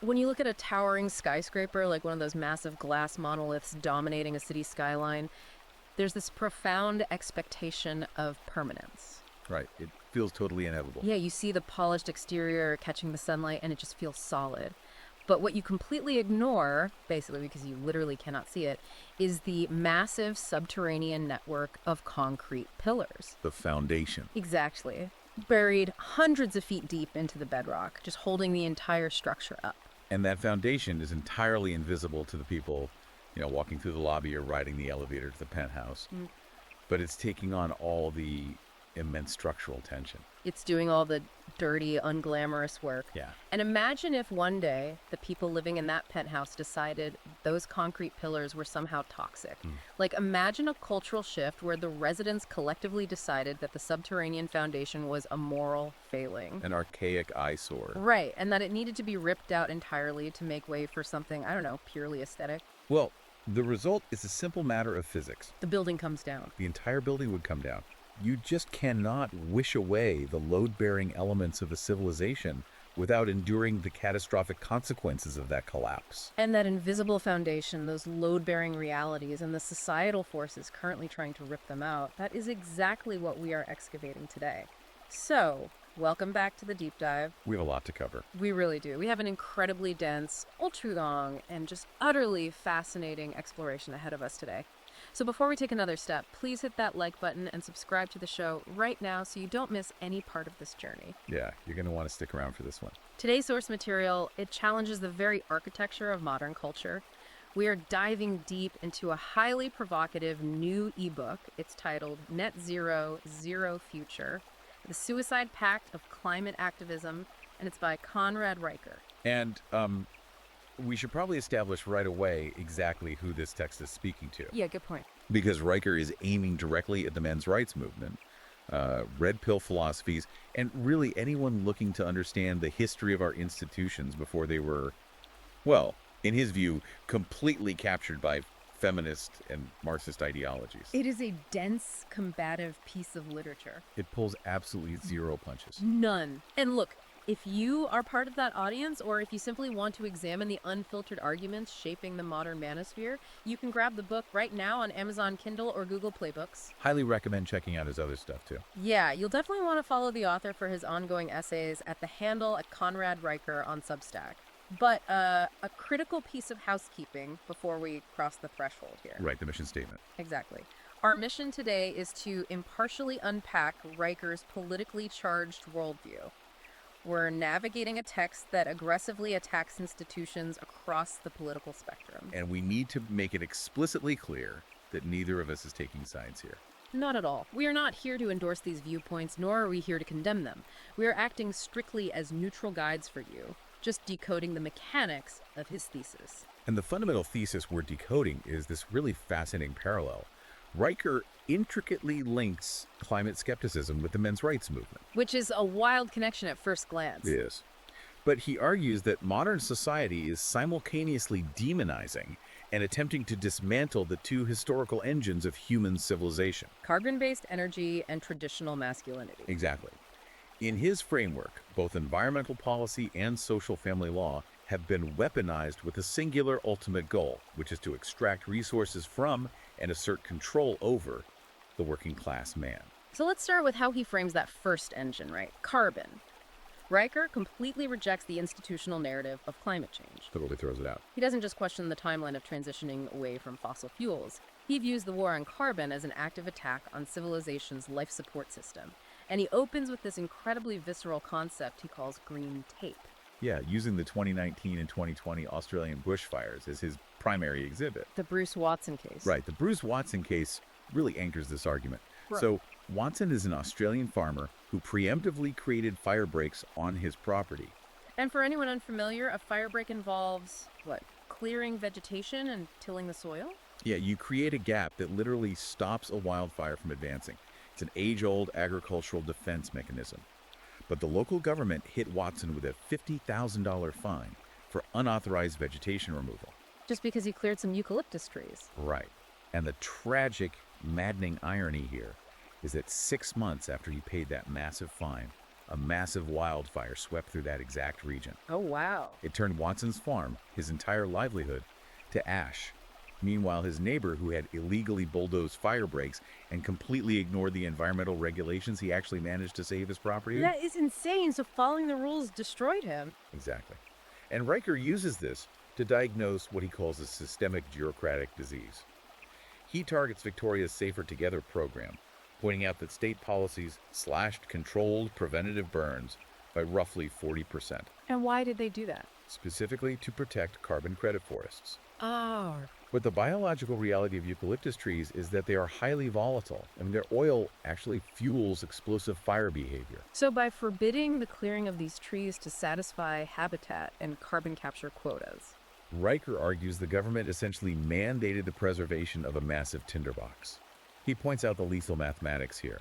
When you look at a towering skyscraper, like one of those massive glass monoliths dominating a city skyline, there's this profound expectation of permanence. Right. It feels totally inevitable. Yeah, you see the polished exterior catching the sunlight, and it just feels solid. But what you completely ignore, basically because you literally cannot see it, is the massive subterranean network of concrete pillars. The foundation. Exactly. Buried hundreds of feet deep into the bedrock, just holding the entire structure up. And that foundation is entirely invisible to the people, walking through the lobby or riding the elevator to the penthouse. But it's taking on all the immense structural tension. It's doing all the dirty, unglamorous work. Yeah. And imagine if one day the people living in that penthouse decided those concrete pillars were somehow toxic. Like, imagine a cultural shift where the residents collectively decided that the subterranean foundation was a moral failing. An archaic eyesore. Right, and that it needed to be ripped out entirely to make way for something, I don't know, purely aesthetic. Well, the result is a simple matter of physics. The building comes down. The entire building would come down. You just cannot wish away the load-bearing elements of a civilization without enduring the catastrophic consequences of that collapse. And that invisible foundation, those load-bearing realities, and the societal forces currently trying to rip them out, that is exactly what we are excavating today. So, welcome back to the deep dive. We have a lot to cover. We really do. We have an incredibly dense, ultra-long, and just utterly fascinating exploration ahead of us today. So before we take another step, please hit that like button and subscribe to the show right now so you don't miss any part of this journey. Yeah, you're going to want to stick around for this one. Today's source material, it challenges the very architecture of modern culture. We are diving deep into a highly provocative new ebook. It's titled Net Zero, Zero Future, The Suicide Pact of Climate Activism, and it's by Conrad Riker. And we should probably establish right away exactly who this text is speaking to. Yeah, good point. Because Riker is aiming directly at the men's rights movement, red pill philosophies, and really anyone looking to understand the history of our institutions before they were, well, in his view, completely captured by feminist and Marxist ideologies. It is a dense, combative piece of literature. It pulls absolutely zero punches. None. And look, if you are part of that audience, or if you simply want to examine the unfiltered arguments shaping the modern manosphere, you can grab the book right now on Amazon Kindle or Google Play Books. Highly recommend checking out his other stuff, too. Yeah, you'll definitely want to follow the author for his ongoing essays at the handle at Conrad Riker on Substack. But a critical piece of housekeeping before we cross the threshold here. Right, the mission statement. Exactly. Our mission today is to impartially unpack Riker's politically charged worldview. We're navigating a text that aggressively attacks institutions across the political spectrum. And we need to make it explicitly clear that neither of us is taking sides here. Not at all. We are not here to endorse these viewpoints, nor are we here to condemn them. We are acting strictly as neutral guides for you, just decoding the mechanics of his thesis. And the fundamental thesis we're decoding is this really fascinating parallel. Riker intricately links climate skepticism with the men's rights movement. Which is a wild connection at first glance. It is. But he argues that modern society is simultaneously demonizing and attempting to dismantle the two historical engines of human civilization. Carbon-based energy and traditional masculinity. Exactly. In his framework, both environmental policy and social family law have been weaponized with a singular ultimate goal, which is to extract resources from and assert control over the working class man. So let's start with how he frames that first engine, right? Carbon. Riker completely rejects the institutional narrative of climate change. Totally throws it out. He doesn't just question the timeline of transitioning away from fossil fuels. He views the war on carbon as an active attack on civilization's life support system. And he opens with this incredibly visceral concept he calls green tape. Yeah, using the 2019 and 2020 Australian bushfires as his primary exhibit. The Bruce Watson case. Right, the Bruce Watson case really anchors this argument. Right. So Watson is an Australian farmer who preemptively created fire breaks on his property. And for anyone unfamiliar, a fire break involves, what, clearing vegetation and tilling the soil? Yeah, you create a gap that literally stops a wildfire from advancing. It's an age-old agricultural defense mechanism. But the local government hit Watson with a $50,000 fine for unauthorized vegetation removal. Just because he cleared some eucalyptus trees. Right. And the tragic, maddening irony here is that 6 months after he paid that massive fine, a massive wildfire swept through that exact region. Oh, wow. It turned Watson's farm, his entire livelihood, to ash. Meanwhile, his neighbor, who had illegally bulldozed fire breaks and completely ignored the environmental regulations, he actually managed to save his property. That is insane. So following the rules destroyed him. Exactly. And Riker uses this to diagnose what he calls a systemic bureaucratic disease. He targets Victoria's Safer Together program, pointing out that state policies slashed controlled preventative burns by roughly 40%, And why did they do that? specifically to protect carbon credit forests. Oh, But the biological reality of eucalyptus trees is that they are highly volatile. I mean, their oil actually fuels explosive fire behavior. so by forbidding the clearing of these trees to satisfy habitat and carbon capture quotas. Riker argues the government essentially mandated the preservation of a massive tinderbox. He points out the lethal mathematics here.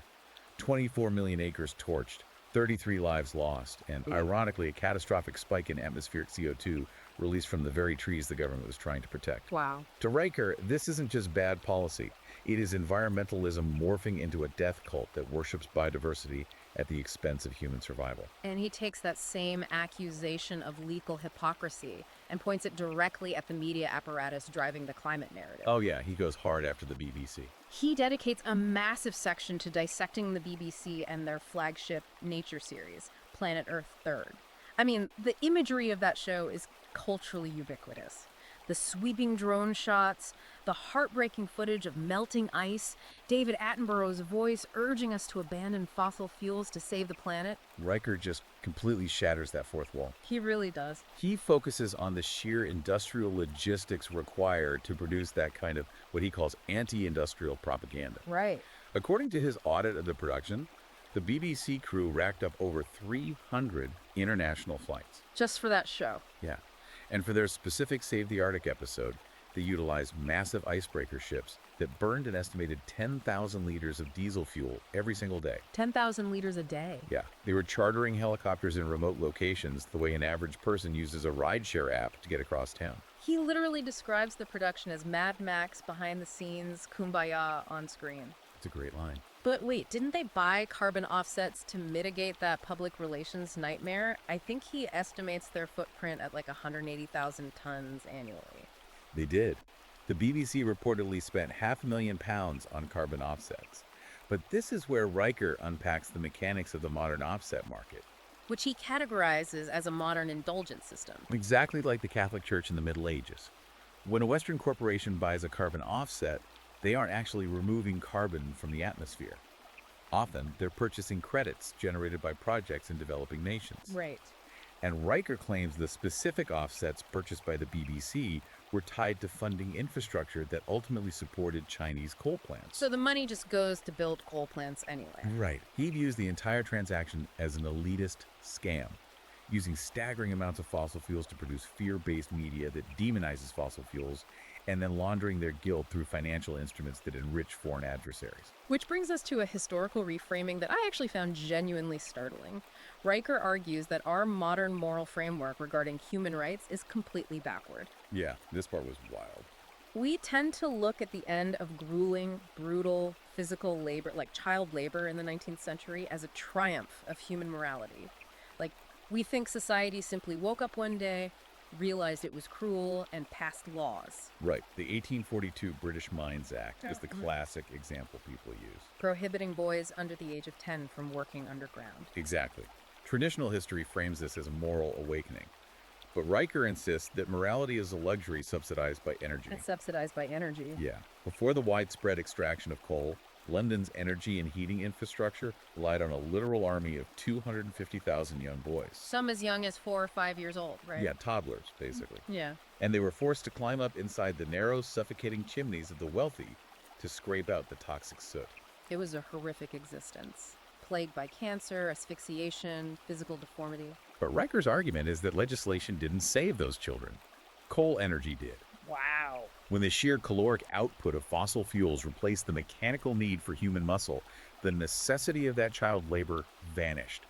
24 million acres torched, 33 lives lost, and ironically, a catastrophic spike in atmospheric CO2 released from the very trees the government was trying to protect. Wow. To Riker, this isn't just bad policy. It is environmentalism morphing into a death cult that worships biodiversity at the expense of human survival. And he takes that same accusation of lethal hypocrisy and points it directly at the media apparatus driving the climate narrative. Oh yeah, he goes hard after the BBC. He dedicates a massive section to dissecting the BBC and their flagship nature series, Planet Earth Third. I mean, the imagery of that show is culturally ubiquitous. The sweeping drone shots, the heartbreaking footage of melting ice, David Attenborough's voice urging us to abandon fossil fuels to save the planet. Riker just completely shatters that fourth wall. He really does. He focuses on the sheer industrial logistics required to produce that kind of what he calls anti-industrial propaganda. Right. According to his audit of the production, the BBC crew racked up over 300 international flights. Just for that show. Yeah. And for their specific Save the Arctic episode, they utilized massive icebreaker ships that burned an estimated 10,000 liters of diesel fuel every single day. 10,000 liters a day. Yeah, they were chartering helicopters in remote locations the way an average person uses a rideshare app to get across town. He literally describes the production as Mad Max behind the scenes, kumbaya on screen. It's a great line. But wait, didn't they buy carbon offsets to mitigate that public relations nightmare? I think he estimates their footprint at like 180,000 tons annually. They did. The BBC reportedly spent £500,000 on carbon offsets. But this is where Riker unpacks the mechanics of the modern offset market. Which he categorizes as a modern indulgence system. Exactly like the Catholic Church in the Middle Ages. When a Western corporation buys a carbon offset, they aren't actually removing carbon from the atmosphere. Often, they're purchasing credits generated by projects in developing nations. Right. And Riker claims the specific offsets purchased by the BBC were tied to funding infrastructure that ultimately supported Chinese coal plants. So the money just goes to build coal plants anyway. Right. He views the entire transaction as an elitist scam, using staggering amounts of fossil fuels to produce fear-based media that demonizes fossil fuels, and then laundering their guilt through financial instruments that enrich foreign adversaries. Which brings us to a historical reframing that I actually found genuinely startling. Riker argues that our modern moral framework regarding human rights is completely backward. Yeah, this part was wild. We tend to look at the end of grueling, brutal, physical labor, like child labor in the 19th century, as a triumph of human morality. Like, we think society simply woke up one day, realized it was cruel, and passed laws. Right. The 1842 British Mines Act is the classic example people use. Prohibiting boys under the age of 10 from working underground. Exactly. Traditional history frames this as a moral awakening. But Riker insists that morality is a luxury subsidized by energy. It's subsidized by energy. Yeah. Before the widespread extraction of coal, London's energy and heating infrastructure relied on a literal army of 250,000 young boys. Some as young as 4 or 5 years old, right? Yeah, toddlers, basically. Yeah. And they were forced to climb up inside the narrow, suffocating chimneys of the wealthy to scrape out the toxic soot. It was a horrific existence, plagued by cancer, asphyxiation, physical deformity. But Riker's argument is that legislation didn't save those children. Coal energy did. Wow. When the sheer caloric output of fossil fuels replaced the mechanical need for human muscle, the necessity of that child labor vanished.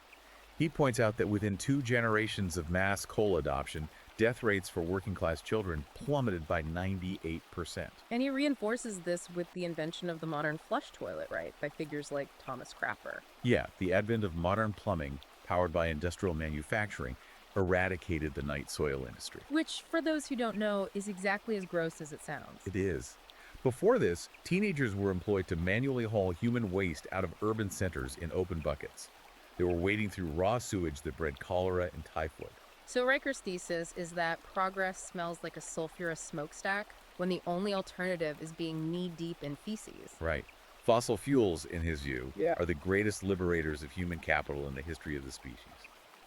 He points out that within 2 generations of mass coal adoption, death rates for working-class children plummeted by 98%. And he reinforces this with the invention of the modern flush toilet, right? By figures like Thomas Crapper. Yeah, the advent of modern plumbing powered by industrial manufacturing, eradicated the night soil industry. Which, for those who don't know, is exactly as gross as it sounds. It is. Before this, teenagers were employed to manually haul human waste out of urban centers in open buckets. They were wading through raw sewage that bred cholera and typhoid. So Riker's thesis is that progress smells like a sulfurous smokestack when the only alternative is being knee-deep in feces. Right. Fossil fuels, in his view, Yeah. are the greatest liberators of human capital in the history of the species.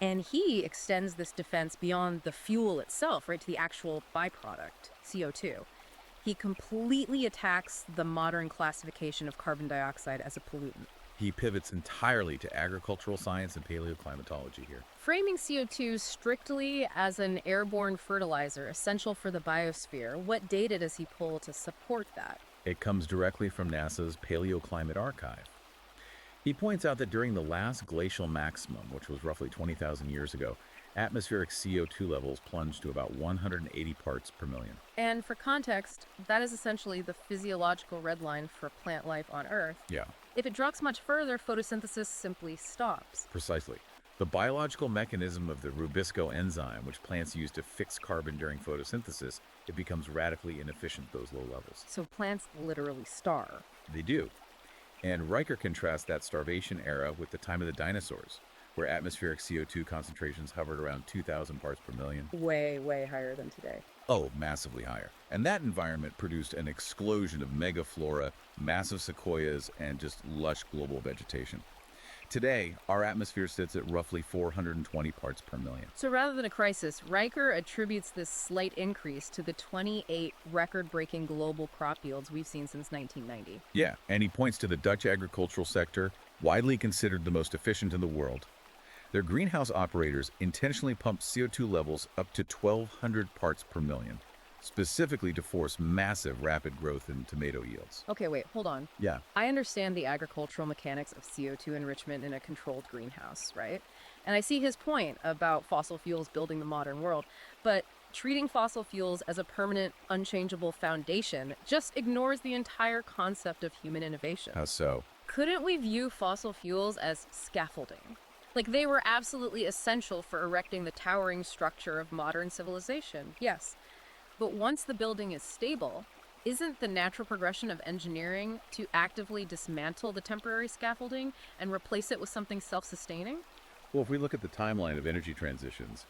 And he extends this defense beyond the fuel itself, right, to the actual byproduct, CO2. He completely attacks the modern classification of carbon dioxide as a pollutant, He pivots entirely to agricultural science and paleoclimatology here. framing CO2 strictly as an airborne fertilizer essential for the biosphere. What data does he pull to support that? It comes directly from NASA's Paleoclimate Archive. He points out that during the last glacial maximum, which was roughly 20,000 years ago, atmospheric CO2 levels plunged to about 180 parts per million. And for context, that is essentially the physiological red line for plant life on Earth. Yeah, If it drops much further, photosynthesis simply stops. precisely. The biological mechanism of the rubisco enzyme, which plants use to fix carbon during photosynthesis, it becomes radically inefficient at those low levels. So plants literally starve. They do. And Riker contrasts that starvation era with the time of the dinosaurs, where atmospheric CO2 concentrations hovered around 2,000 parts per million. Way, way higher than today. Oh, massively higher. And that environment produced an explosion of megaflora, massive sequoias, and just lush global vegetation. Today, our atmosphere sits at roughly 420 parts per million. So rather than a crisis, Riker attributes this slight increase to the 28 record-breaking global crop yields we've seen since 1990. Yeah, and he points to the Dutch agricultural sector, widely considered the most efficient in the world. Their greenhouse operators intentionally pumped CO2 levels up to 1,200 parts per million, specifically to force massive rapid growth in tomato yields. Okay, wait, hold on. Yeah, I understand the agricultural mechanics of CO2 enrichment in a controlled greenhouse, right? And I see his point about fossil fuels building the modern world, but treating fossil fuels as a permanent, unchangeable foundation just ignores the entire concept of human innovation. how so? Couldn't we view fossil fuels as scaffolding? Like they were absolutely essential for erecting the towering structure of modern civilization, yes. But once the building is stable, isn't the natural progression of engineering to actively dismantle the temporary scaffolding and replace it with something self-sustaining? Well, if we look at the timeline of energy transitions,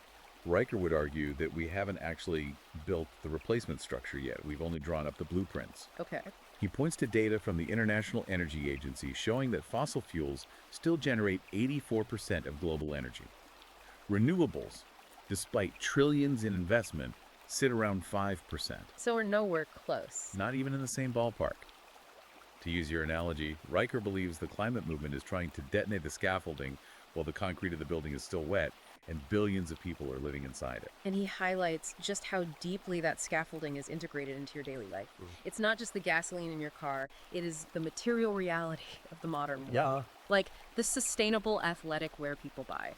Riker would argue that we haven't actually built the replacement structure yet. We've only drawn up the blueprints. Okay. He points to data from the International Energy Agency showing that fossil fuels still generate 84% of global energy. Renewables, despite trillions in investment, sit around 5%, So we're nowhere close. not even in the same ballpark. To use your analogy, Riker believes the climate movement is trying to detonate the scaffolding while the concrete of the building is still wet and billions of people are living inside it. And he highlights just how deeply that scaffolding is integrated into your daily life. It's not just the gasoline in your car, it is the material reality of the modern world. Yeah. Like the sustainable athletic wear people buy.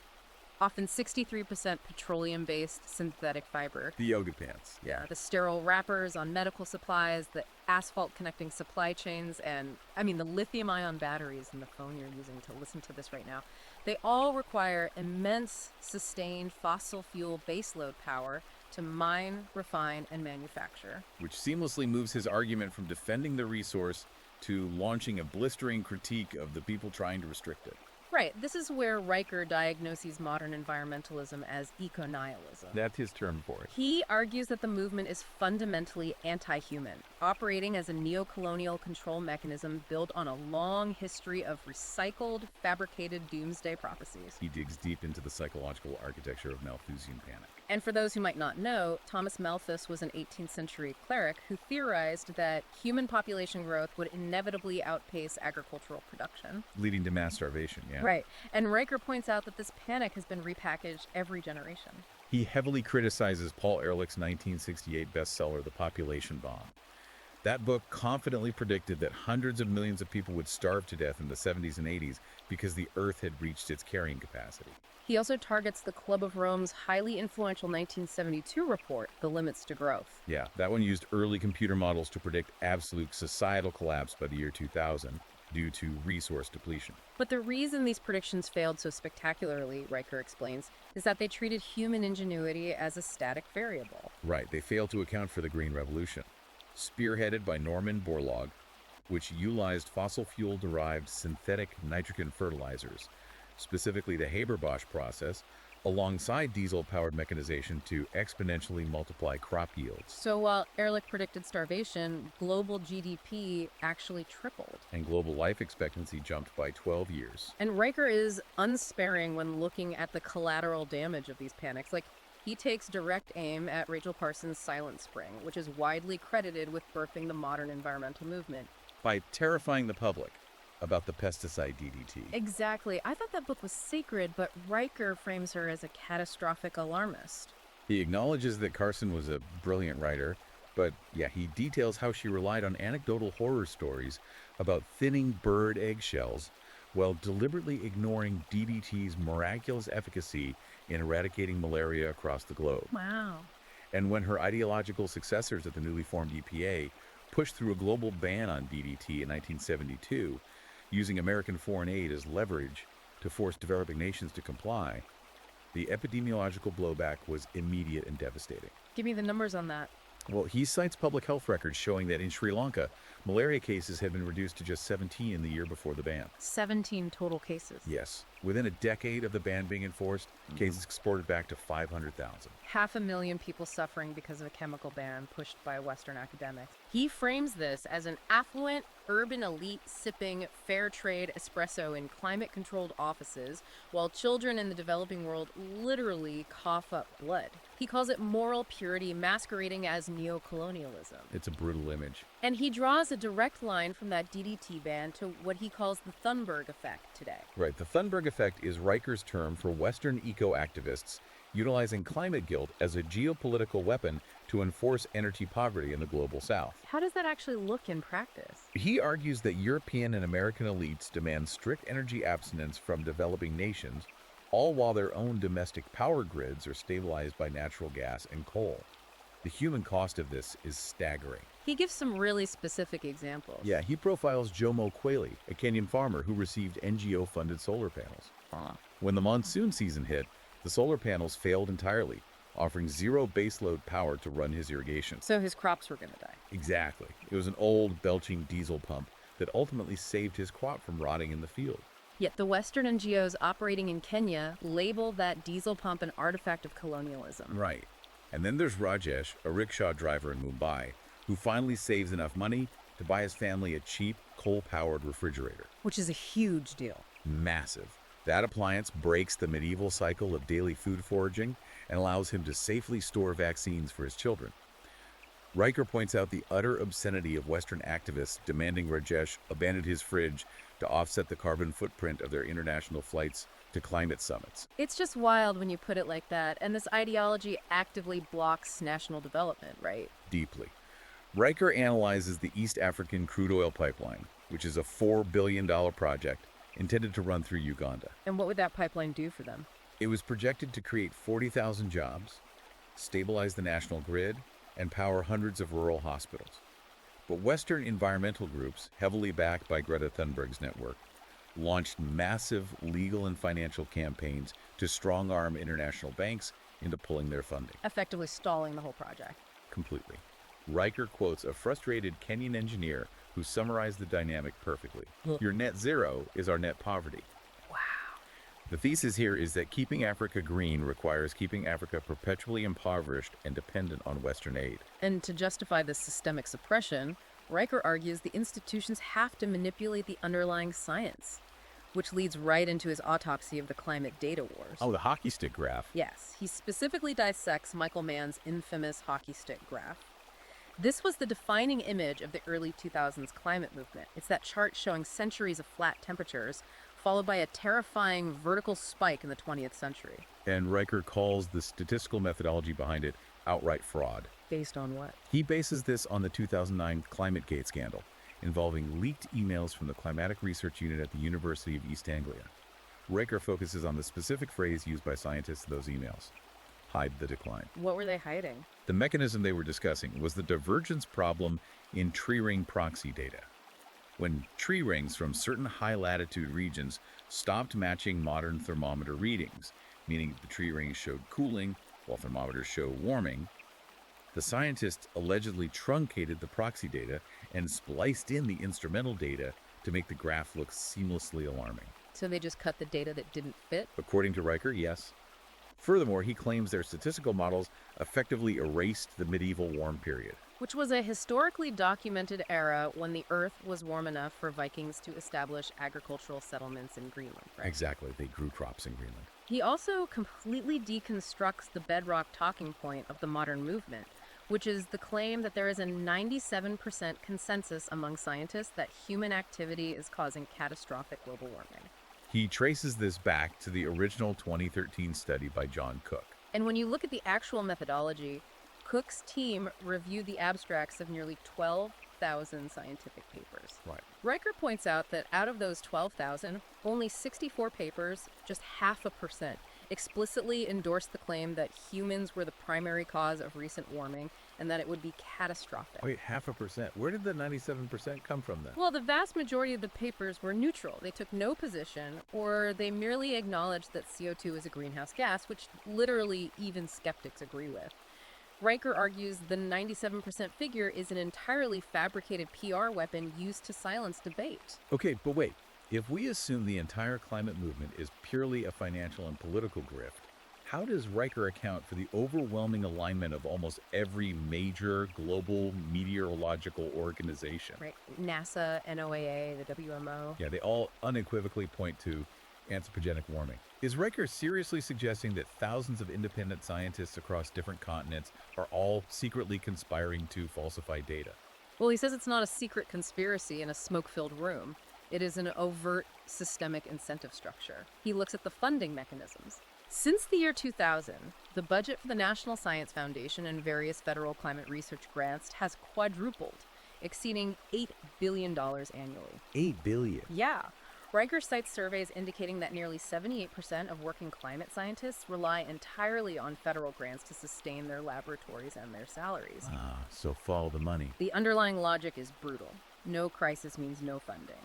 Often 63% petroleum-based synthetic fiber. The yoga pants. Yeah, the sterile wrappers on medical supplies, the asphalt connecting supply chains, and the lithium-ion batteries in the phone you're using to listen to this right now. They all require immense, sustained fossil fuel baseload power to mine, refine, and manufacture. Which seamlessly moves his argument from defending the resource to launching a blistering critique of the people trying to restrict it. Right, this is where Riker diagnoses modern environmentalism as eco-nihilism. That's his term for it. He argues that the movement is fundamentally anti-human, operating as a neo-colonial control mechanism built on a long history of recycled, fabricated doomsday prophecies. He digs deep into the psychological architecture of Malthusian panic. And for those who might not know, Thomas Malthus was an 18th century cleric who theorized that human population growth would inevitably outpace agricultural production. Leading to mass starvation, yeah. Right. And Riker points out that this panic has been repackaged every generation. He heavily criticizes Paul Ehrlich's 1968 bestseller, The Population Bomb. That book confidently predicted that hundreds of millions of people would starve to death in the 70s and 80s because the Earth had reached its carrying capacity. He also targets the Club of Rome's highly influential 1972 report, The Limits to Growth. Yeah, that one used early computer models to predict absolute societal collapse by the year 2000. due to resource depletion. But the reason these predictions failed so spectacularly, Riker explains, is that they treated human ingenuity as a static variable. Right, they failed to account for the Green Revolution, spearheaded by Norman Borlaug, which utilized fossil fuel-derived synthetic nitrogen fertilizers, specifically the Haber-Bosch process, alongside diesel-powered mechanization to exponentially multiply crop yields. So while Ehrlich predicted starvation, global GDP actually tripled. And global life expectancy jumped by 12 years. And Riker is unsparing when looking at the collateral damage of these panics. Like, he takes direct aim at Rachel Parsons' Silent Spring, which is widely credited with birthing the modern environmental movement. By terrifying the public about the pesticide DDT. Exactly. I thought that book was sacred, but Riker frames her as a catastrophic alarmist. He acknowledges that Carson was a brilliant writer, but yeah, he details how she relied on anecdotal horror stories about thinning bird eggshells while deliberately ignoring DDT's miraculous efficacy in eradicating malaria across the globe. Wow. And when her ideological successors at the newly formed EPA pushed through a global ban on DDT in 1972, using American foreign aid as leverage to force developing nations to comply, the epidemiological blowback was immediate and devastating. Give me the numbers on that. Well, he cites public health records showing that in Sri Lanka, malaria cases had been reduced to just 17 in the year before the ban. 17 total cases. Yes. Within a decade of the ban being enforced, cases exploded back to 500,000. 500,000 people suffering because of a chemical ban pushed by Western academics. He frames this as an affluent, urban elite sipping fair trade espresso in climate-controlled offices, while children in the developing world literally cough up blood. He calls it moral purity masquerading as neocolonialism. It's a brutal image. And he draws a direct line from that DDT ban to what he calls the Thunberg effect today. Right. The Thunberg effect is Riker's term for Western eco-activists utilizing climate guilt as a geopolitical weapon to enforce energy poverty in the global south. How does that actually look in practice? He argues that European and American elites demand strict energy abstinence from developing nations, all while their own domestic power grids are stabilized by natural gas and coal. The human cost of this is staggering. He gives some really specific examples. Yeah, he profiles Jomo Kweli, a Kenyan farmer who received NGO-funded solar panels. When the monsoon season hit, the solar panels failed entirely, offering zero baseload power to run his irrigation. So his crops were going to die. Exactly. It was an old, belching diesel pump that ultimately saved his crop from rotting in the field. Yet the Western NGOs operating in Kenya label that diesel pump an artifact of colonialism. Right. And then there's Rajesh, a rickshaw driver in Mumbai, who finally saves enough money to buy his family a cheap, coal-powered refrigerator. Which is a huge deal. Massive. That appliance breaks the medieval cycle of daily food foraging and allows him to safely store vaccines for his children. Riker points out the utter obscenity of Western activists demanding Rajesh abandon his fridge to offset the carbon footprint of their international flights to climate summits. It's just wild when you put it like that, and this ideology actively blocks national development, right? Deeply. Riker analyzes the East African crude oil pipeline, which is a $4 billion project intended to run through Uganda. And what would that pipeline do for them? It was projected to create 40,000 jobs, stabilize the national grid, and power hundreds of rural hospitals. But Western environmental groups, heavily backed by Greta Thunberg's network, launched massive legal and financial campaigns to strong-arm international banks into pulling their funding. Effectively stalling the whole project. Completely. Riker quotes a frustrated Kenyan engineer who summarized the dynamic perfectly. Your net zero is our net poverty. Wow. The thesis here is that keeping Africa green requires keeping Africa perpetually impoverished and dependent on Western aid. And to justify this systemic suppression, Riker argues the institutions have to manipulate the underlying science, which leads right into his autopsy of the climate data wars. Oh, the hockey stick graph. Yes, he specifically dissects Michael Mann's infamous hockey stick graph. This was the defining image of the early 2000s climate movement. It's that chart showing centuries of flat temperatures, followed by a terrifying vertical spike in the 20th century. And Riker calls the statistical methodology behind it outright fraud. Based on what? He bases this on the 2009 ClimateGate scandal, involving leaked emails from the Climatic Research Unit at the University of East Anglia. Riker focuses on the specific phrase used by scientists in those emails: hide the decline. What were they hiding? The mechanism they were discussing was the divergence problem in tree ring proxy data. when tree rings from certain high-latitude regions stopped matching modern thermometer readings, meaning the tree rings showed cooling while thermometers show warming. The scientists allegedly truncated the proxy data and spliced in the instrumental data to make the graph look seamlessly alarming. So they just cut the data that didn't fit? According to Riker, yes. Furthermore, he claims their statistical models effectively erased the medieval warm period. Which was a historically documented era when the Earth was warm enough for Vikings to establish agricultural settlements in Greenland, right? Exactly, they grew crops in Greenland. He also completely deconstructs the bedrock talking point of the modern movement, which is the claim that there is a 97% consensus among scientists that human activity is causing catastrophic global warming. He traces this back to the original 2013 study by John Cook. And when you look at the actual methodology, Cook's team reviewed the abstracts of nearly 12,000 scientific papers. Right. Riker points out that out of those 12,000, only 64 papers, just 0.5%, explicitly endorsed the claim that humans were the primary cause of recent warming and that it would be catastrophic. Wait, 0.5%? Where did the 97% come from then? Well, the vast majority of the papers were neutral. They took no position, or they merely acknowledged that CO2 is a greenhouse gas, which literally even skeptics agree with. Riker argues the 97% figure is an entirely fabricated PR weapon used to silence debate. Okay, but wait. If we assume the entire climate movement is purely a financial and political grift, how does Riker account for the overwhelming alignment of almost every major global meteorological organization? Right. NASA, NOAA, the WMO. Yeah, they all unequivocally point to anthropogenic warming. Is Riker seriously suggesting that thousands of independent scientists across different continents are all secretly conspiring to falsify data? Well, he says it's not a secret conspiracy in a smoke-filled room. It is an overt systemic incentive structure. He looks at the funding mechanisms. Since the year 2000, the budget for the National Science Foundation and various federal climate research grants has quadrupled, exceeding $8 billion annually. $8 billion? Yeah. Riker cites surveys indicating that nearly 78% of working climate scientists rely entirely on federal grants to sustain their laboratories and their salaries. So follow the money. The underlying logic is brutal. No crisis means no funding.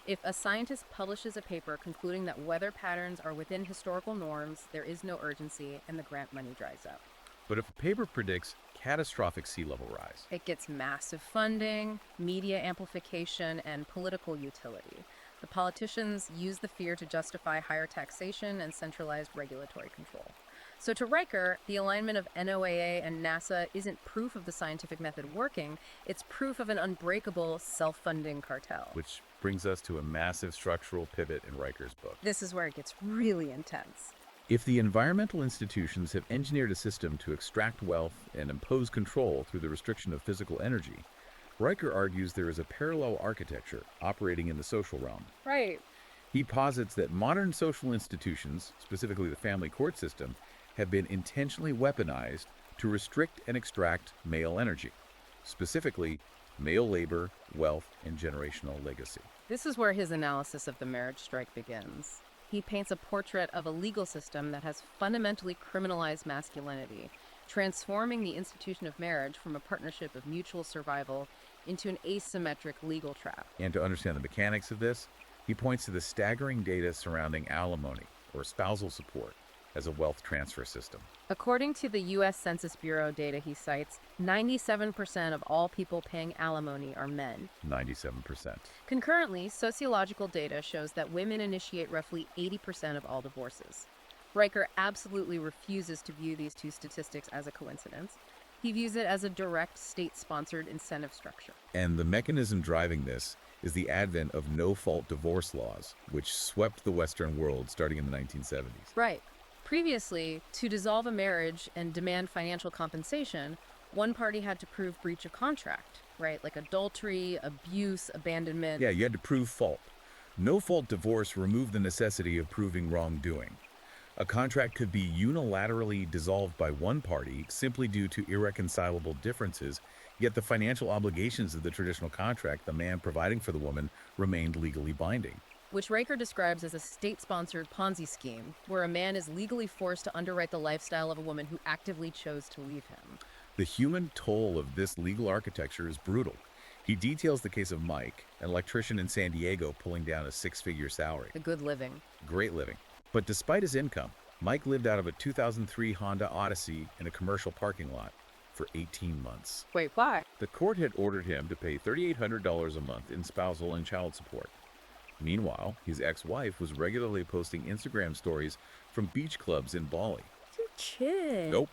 If a scientist publishes a paper concluding that weather patterns are within historical norms, there is no urgency and the grant money dries up. But if a paper predicts catastrophic sea level rise, It gets massive funding, media amplification, and political utility. The politicians use the fear to justify higher taxation and centralized regulatory control. So to Riker, the alignment of NOAA and NASA isn't proof of the scientific method working, it's proof of an unbreakable self-funding cartel. which brings us to a massive structural pivot in Riker's book. This is where it gets really intense. If the environmental institutions have engineered a system to extract wealth and impose control through the restriction of physical energy, Riker argues there is a parallel architecture operating in the social realm. Right. He posits that modern social institutions, specifically the family court system, have been intentionally weaponized to restrict and extract male energy, specifically male labor, wealth, and generational legacy. This is where his analysis of the marriage strike begins. He paints a portrait of a legal system that has fundamentally criminalized masculinity, transforming the institution of marriage from a partnership of mutual survival into an asymmetric legal trap. And to understand the mechanics of this, he points to the staggering data surrounding alimony, or spousal support, as a wealth transfer system. According to the U.S. Census Bureau data he cites, 97% of all people paying alimony are men. 97%. Concurrently, sociological data shows that women initiate roughly 80% of all divorces. Riker absolutely refuses to view these two statistics as a coincidence. He views it as a direct state-sponsored incentive structure. And the mechanism driving this is the advent of no-fault divorce laws, which swept the Western world starting in the 1970s. Right. Previously, to dissolve a marriage and demand financial compensation, one party had to prove breach of contract, right? Like adultery, abuse, abandonment. Yeah, you had to prove fault. No-fault divorce removed the necessity of proving wrongdoing. A contract could be unilaterally dissolved by one party simply due to irreconcilable differences, yet the financial obligations of the traditional contract, the man providing for the woman, remained legally binding. Which Riker describes as a state-sponsored Ponzi scheme, where a man is legally forced to underwrite the lifestyle of a woman who actively chose to leave him. The human toll of this legal architecture is brutal. He details the case of Mike, an electrician in San Diego pulling down a six-figure salary. A good living. Great living. But despite his income, Mike lived out of a 2003 Honda Odyssey in a commercial parking lot for 18 months. Wait, why? The court had ordered him to pay $3,800 a month in spousal and child support. Meanwhile, his ex-wife was regularly posting Instagram stories from beach clubs in Bali. Chick. Nope.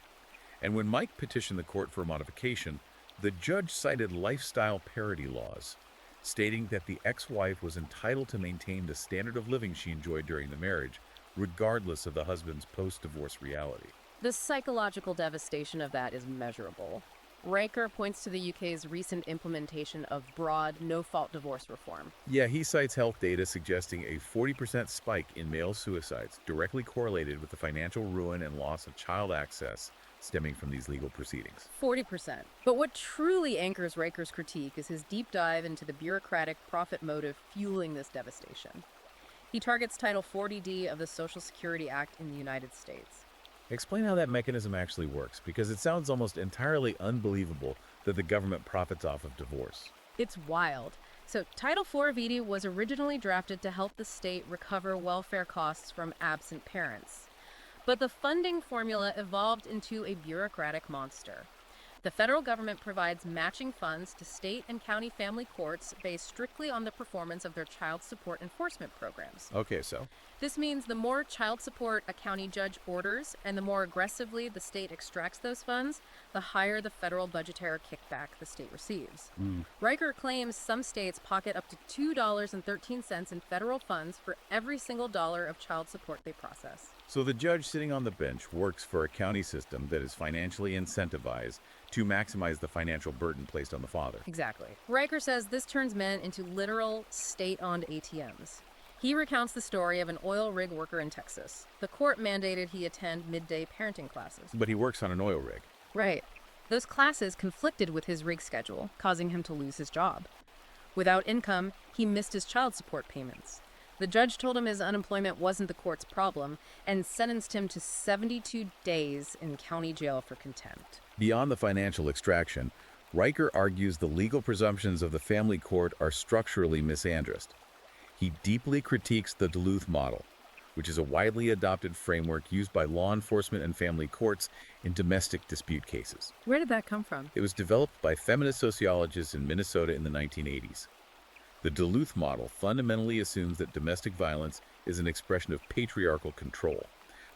And when Mike petitioned the court for a modification, the judge cited lifestyle parity laws, stating that the ex-wife was entitled to maintain the standard of living she enjoyed during the marriage, regardless of the husband's post-divorce reality. The psychological devastation of that is measurable. Riker points to the UK's recent implementation of broad, no-fault divorce reform. Yeah, he cites health data suggesting a 40% spike in male suicides directly correlated with the financial ruin and loss of child access stemming from these legal proceedings. 40%. But what truly anchors Riker's critique is his deep dive into the bureaucratic profit motive fueling this devastation. He targets Title 40D of the Social Security Act in the United States. Explain how that mechanism actually works, because it sounds almost entirely unbelievable that the government profits off of divorce. It's wild. So Title 4 was originally drafted to help the state recover welfare costs from absent parents. But the funding formula evolved into a bureaucratic monster. The federal government provides matching funds to state and county family courts based strictly on the performance of their child support enforcement programs. Okay, so? This means the more child support a county judge orders and the more aggressively the state extracts those funds, the higher the federal budgetary kickback the state receives. Riker claims some states pocket up to $2.13 in federal funds for every single dollar of child support they process. So the judge sitting on the bench works for a county system that is financially incentivized to maximize the financial burden placed on the father. Exactly. Riker says this turns men into literal state-owned ATMs. He recounts the story of an oil rig worker in Texas. The court mandated he attend midday parenting classes. But he works on an oil rig. Right. Those classes conflicted with his rig schedule, causing him to lose his job. Without income, he missed his child support payments. The judge told him his unemployment wasn't the court's problem and sentenced him to 72 days in county jail for contempt. Beyond the financial extraction, Riker argues the legal presumptions of the family court are structurally misandrist. He deeply critiques the Duluth model, which is a widely adopted framework used by law enforcement and family courts in domestic dispute cases. Where did that come from? It was developed by feminist sociologists in Minnesota in the 1980s. The Duluth model fundamentally assumes that domestic violence is an expression of patriarchal control,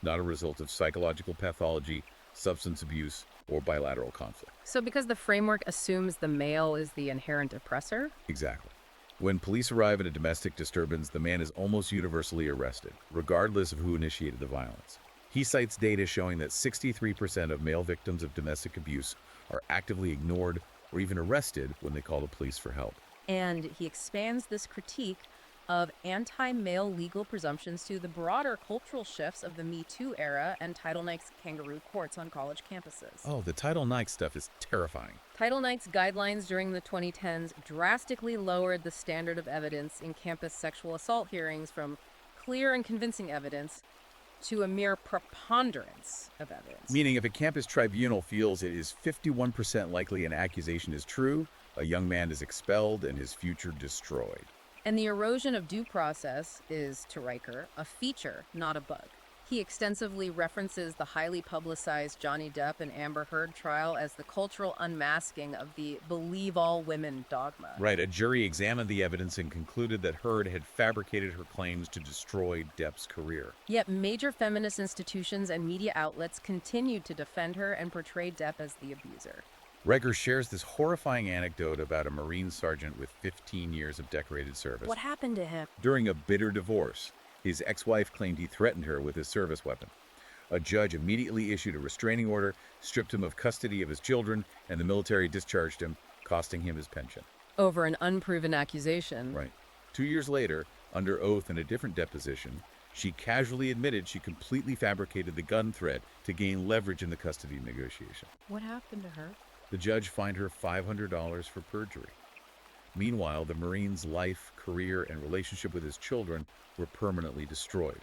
not a result of psychological pathology, substance abuse, or bilateral conflict. So because the framework assumes the male is the inherent oppressor? Exactly. When police arrive at a domestic disturbance, the man is almost universally arrested, regardless of who initiated the violence. He cites data showing that 63% of male victims of domestic abuse are actively ignored or even arrested when they call the police for help. And he expands this critique of anti-male legal presumptions to the broader cultural shifts of the Me Too era and Title IX's kangaroo courts on college campuses. Oh, the Title IX stuff is terrifying. Title IX's guidelines during the 2010s drastically lowered the standard of evidence in campus sexual assault hearings from clear and convincing evidence to a mere preponderance of evidence. Meaning if a campus tribunal feels it is 51% likely an accusation is true, a young man is expelled and his future destroyed. And the erosion of due process is, to Riker, a feature, not a bug. He extensively references the highly publicized Johnny Depp and Amber Heard trial as the cultural unmasking of the believe all women dogma. Right, a jury examined the evidence and concluded that Heard had fabricated her claims to destroy Depp's career. Yet major feminist institutions and media outlets continued to defend her and portray Depp as the abuser. Riker shares this horrifying anecdote about a Marine sergeant with 15 years of decorated service. What happened to him? During a bitter divorce, his ex-wife claimed he threatened her with his service weapon. A judge immediately issued a restraining order, stripped him of custody of his children, and the military discharged him, costing him his pension. Over an unproven accusation. Right. 2 years later, under oath in a different deposition, she casually admitted she completely fabricated the gun threat to gain leverage in the custody negotiation. What happened to her? The judge fined her $500 for perjury. Meanwhile, the Marine's life, career, and relationship with his children were permanently destroyed.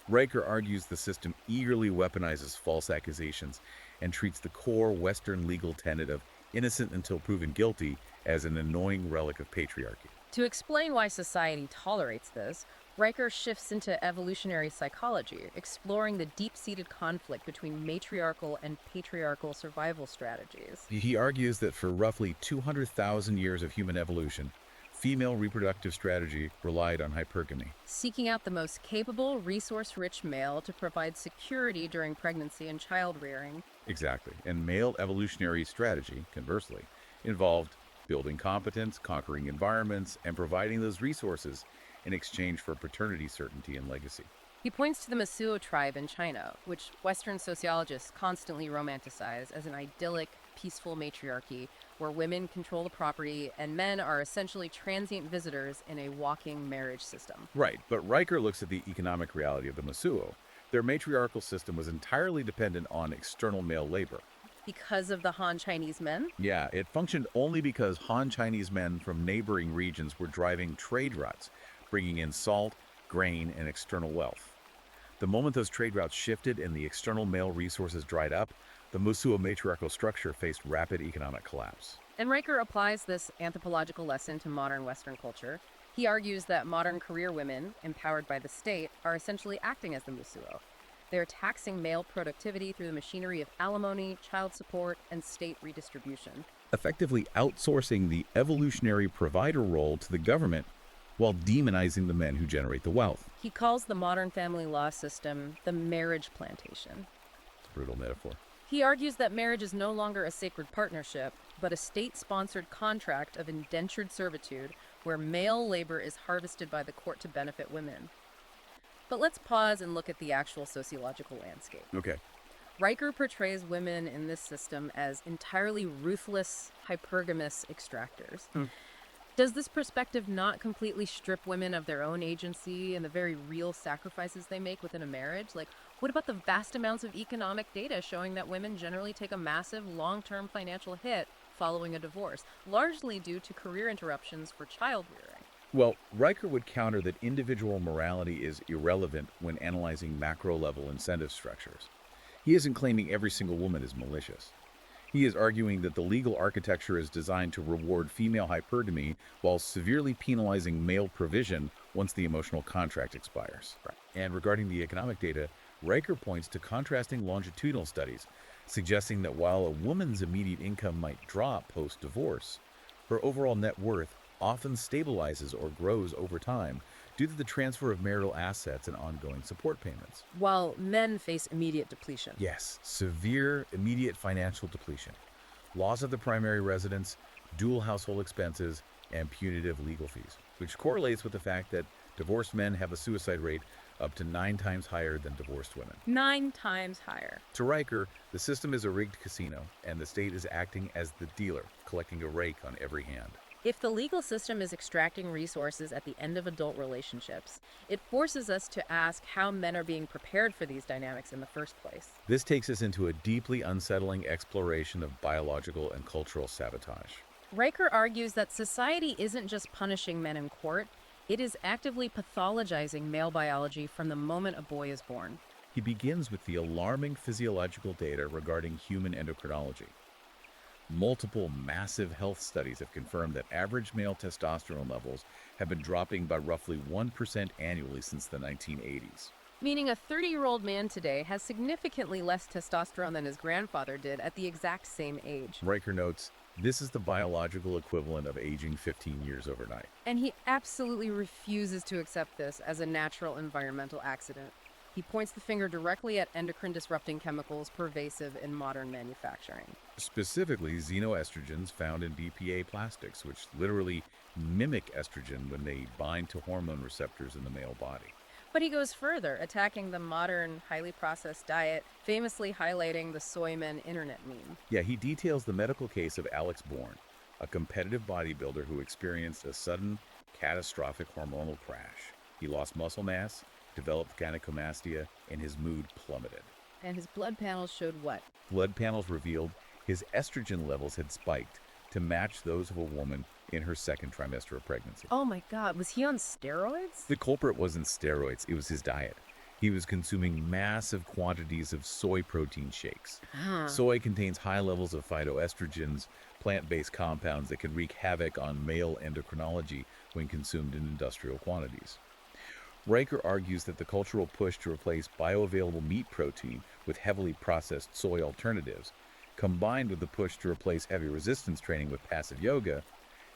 Riker argues the system eagerly weaponizes false accusations and treats the core Western legal tenet of innocent until proven guilty as an annoying relic of patriarchy. To explain why society tolerates this, Riker shifts into evolutionary psychology, exploring the deep-seated conflict between matriarchal and patriarchal survival strategies. He argues that for roughly 200,000 years of human evolution, female reproductive strategy relied on hypergamy. Seeking out the most capable, resource-rich male to provide security during pregnancy and child-rearing. Exactly. And male evolutionary strategy, conversely, involved building competence, conquering environments, and providing those resources in exchange for paternity certainty and legacy. He points to the Masuo tribe in China, which Western sociologists constantly romanticize as an idyllic, peaceful matriarchy where women control the property and men are essentially transient visitors in a walking marriage system. Right, but Riker looks at the economic reality of the Masuo. Their matriarchal system was entirely dependent on external male labor. Because of the Han Chinese men? Yeah, it functioned only because Han Chinese men from neighboring regions were driving trade routes, bringing in salt, grain, and external wealth. The moment those trade routes shifted and the external male resources dried up, the Masuo matriarchal structure faced rapid economic collapse. And Riker applies this anthropological lesson to modern Western culture. He argues that modern career women, empowered by the state, are essentially acting as the Masuo. They're taxing male productivity through the machinery of alimony, child support, and state redistribution. Effectively outsourcing the evolutionary provider role to the government while demonizing the men who generate the wealth. He calls the modern family law system the marriage plantation. It's a brutal metaphor. He argues that marriage is no longer a sacred partnership, but a state-sponsored contract of indentured servitude where male labor is harvested by the court to benefit women. But let's pause and look at the actual sociological landscape. Okay. Riker portrays women in this system as entirely ruthless, hypergamous extractors. Does this perspective not completely strip women of their own agency and the very real sacrifices they make within a marriage? Like, what about the vast amounts of economic data showing that women generally take a massive long-term financial hit following a divorce, largely due to career interruptions for child rearing? Well, Riker would counter that individual morality is irrelevant when analyzing macro-level incentive structures. He isn't claiming every single woman is malicious. He is arguing that the legal architecture is designed to reward female hypergamy while severely penalizing male provision once the emotional contract expires. Right. And regarding the economic data, Riker points to contrasting longitudinal studies, suggesting that while a woman's immediate income might drop post-divorce, her overall net worth often stabilizes or grows over time due to the transfer of marital assets and ongoing support payments. While men face immediate depletion. Yes, severe immediate financial depletion, loss of the primary residence, dual household expenses, and punitive legal fees, which correlates with the fact that divorced men have a suicide rate up to 9 times higher than divorced women. 9 times higher. To Riker, the system is a rigged casino, and the state is acting as the dealer, collecting a rake on every hand. If the legal system is extracting resources at the end of adult relationships, it forces us to ask how men are being prepared for these dynamics in the first place. This takes us into a deeply unsettling exploration of biological and cultural sabotage. Riker argues that society isn't just punishing men in court, it is actively pathologizing male biology from the moment a boy is born. He begins with the alarming physiological data regarding human endocrinology. Multiple massive health studies have confirmed that average male testosterone levels have been dropping by roughly 1% annually since the 1980s. Meaning a 30-year-old man today has significantly less testosterone than his grandfather did at the exact same age. Riker notes, this is the biological equivalent of aging 15 years overnight. And he absolutely refuses to accept this as a natural environmental accident. He points the finger directly at endocrine-disrupting chemicals pervasive in modern manufacturing. Specifically, xenoestrogens found in BPA plastics, which literally mimic estrogen when they bind to hormone receptors in the male body. But he goes further, attacking the modern, highly processed diet, famously highlighting the soy men internet meme. Yeah, he details the medical case of Alex Bourne, a competitive bodybuilder who experienced a sudden, catastrophic hormonal crash. He lost muscle mass, developed gynecomastia, and his mood plummeted. And his blood panels showed what? Blood panels revealed his estrogen levels had spiked to match those of a woman in her second trimester of pregnancy. Oh my God, was he on steroids? The culprit wasn't steroids, it was his diet. He was consuming massive quantities of soy protein shakes. Ah. Soy contains high levels of phytoestrogens, plant-based compounds that can wreak havoc on male endocrinology when consumed in industrial quantities. Riker argues that the cultural push to replace bioavailable meat protein with heavily processed soy alternatives, combined with the push to replace heavy resistance training with passive yoga,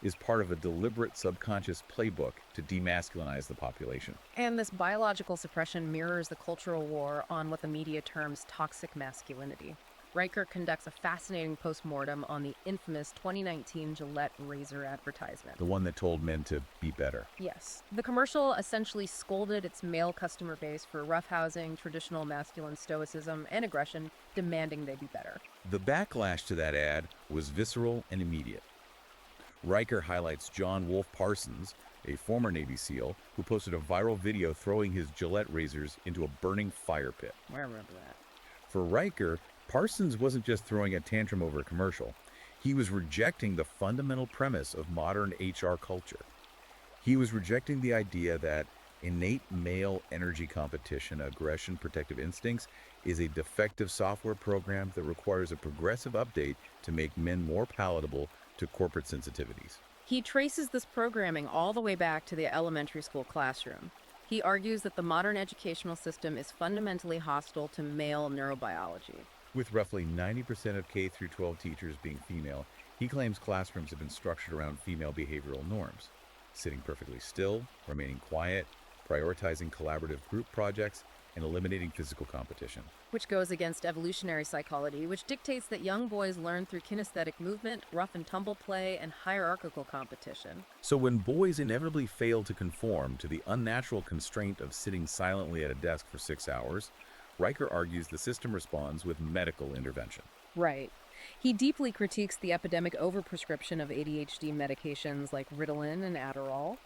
is part of a deliberate subconscious playbook to demasculinize the population. And this biological suppression mirrors the cultural war on what the media terms toxic masculinity. Riker conducts a fascinating postmortem on the infamous 2019 Gillette razor advertisement. The one that told men to be better. Yes. The commercial essentially scolded its male customer base for roughhousing, traditional masculine stoicism, and aggression, demanding they be better. The backlash to that ad was visceral and immediate. Riker highlights John Wolfe Parsons, a former Navy SEAL, who posted a viral video throwing his Gillette razors into a burning fire pit. I remember that. For Riker, Parsons wasn't just throwing a tantrum over a commercial. He was rejecting the fundamental premise of modern HR culture. He was rejecting the idea that innate male energy competition, aggression, protective instincts is a defective software program that requires a progressive update to make men more palatable to corporate sensitivities. He traces this programming all the way back to the elementary school classroom. He argues that the modern educational system is fundamentally hostile to male neurobiology. With roughly 90% of K through 12 teachers being female, he claims classrooms have been structured around female behavioral norms. Sitting perfectly still, remaining quiet, prioritizing collaborative group projects, and eliminating physical competition. Which goes against evolutionary psychology, which dictates that young boys learn through kinesthetic movement, rough and tumble play, and hierarchical competition. So when boys inevitably fail to conform to the unnatural constraint of sitting silently at a desk for 6 hours, Riker argues the system responds with medical intervention. Right. He deeply critiques the epidemic overprescription of ADHD medications like Ritalin and Adderall.